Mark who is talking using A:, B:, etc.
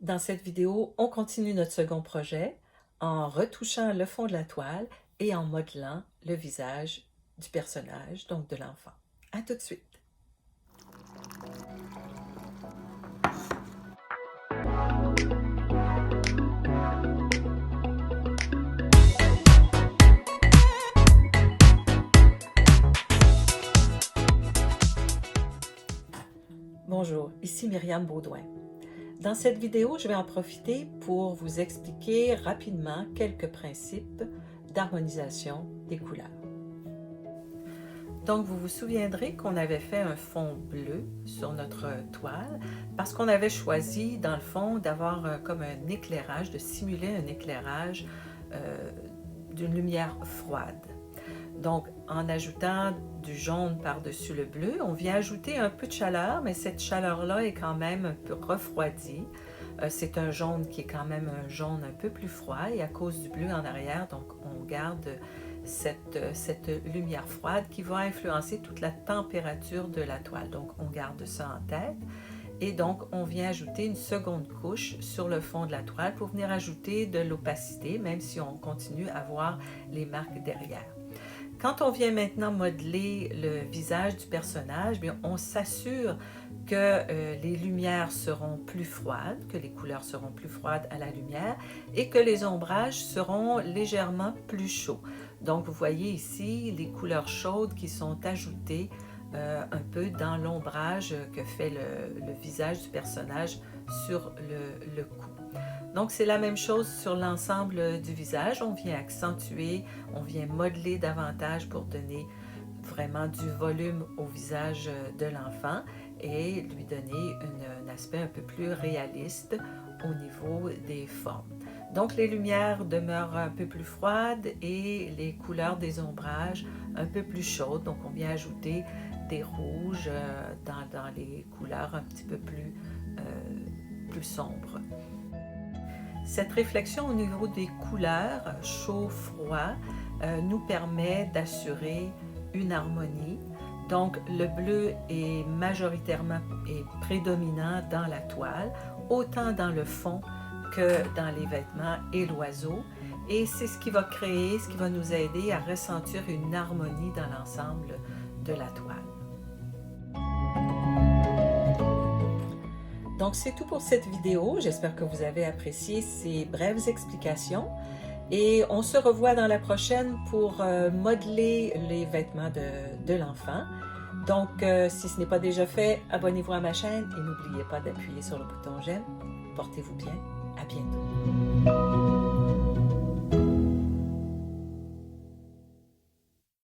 A: Dans cette vidéo, on continue notre second projet en retouchant le fond de la toile et en modelant le visage du personnage, donc de l'enfant. À tout de suite! Bonjour, ici Myriam Baudouin. Dans cette vidéo, je vais en profiter pour vous expliquer rapidement quelques principes d'harmonisation des couleurs. Donc, vous vous souviendrez qu'on avait fait un fond bleu sur notre toile parce qu'on avait choisi, dans le fond, d'avoir comme un éclairage, de simuler un éclairage d'une lumière froide. Donc, en ajoutant du jaune par-dessus le bleu, on vient ajouter un peu de chaleur, mais cette chaleur-là est quand même un peu refroidie. C'est un jaune qui est quand même un jaune un peu plus froid et à cause du bleu en arrière, donc on garde cette lumière froide qui va influencer toute la température de la toile. Donc, on garde ça en tête. Et donc, on vient ajouter une seconde couche sur le fond de la toile pour venir ajouter de l'opacité, même si on continue à voir les marques derrière. Quand on vient maintenant modeler le visage du personnage, bien, on s'assure que les lumières seront plus froides, que les couleurs seront plus froides à la lumière et que les ombrages seront légèrement plus chauds. Donc, vous voyez ici les couleurs chaudes qui sont ajoutées un peu dans l'ombrage que fait le visage du personnage sur le cou. Donc, c'est la même chose sur l'ensemble du visage. On vient accentuer, on vient modeler davantage pour donner vraiment du volume au visage de l'enfant et lui donner un aspect un peu plus réaliste au niveau des formes. Donc, les lumières demeurent un peu plus froides et les couleurs des ombrages un peu plus chaudes. Donc, on vient ajouter des rouges dans les couleurs un petit peu plus sombres. Cette réflexion au niveau des couleurs chaud-froid nous permet d'assurer une harmonie. Donc, le bleu est majoritairement et prédominant dans la toile, autant dans le fond que dans les vêtements et l'oiseau. Et c'est ce qui va créer, ce qui va nous aider à ressentir une harmonie dans l'ensemble de la toile. Donc, c'est tout pour cette vidéo. J'espère que vous avez apprécié ces brèves explications. Et on se revoit dans la prochaine pour modeler les vêtements de l'enfant. Donc, si ce n'est pas déjà fait, abonnez-vous à ma chaîne et n'oubliez pas d'appuyer sur le bouton j'aime. Portez-vous bien. À bientôt.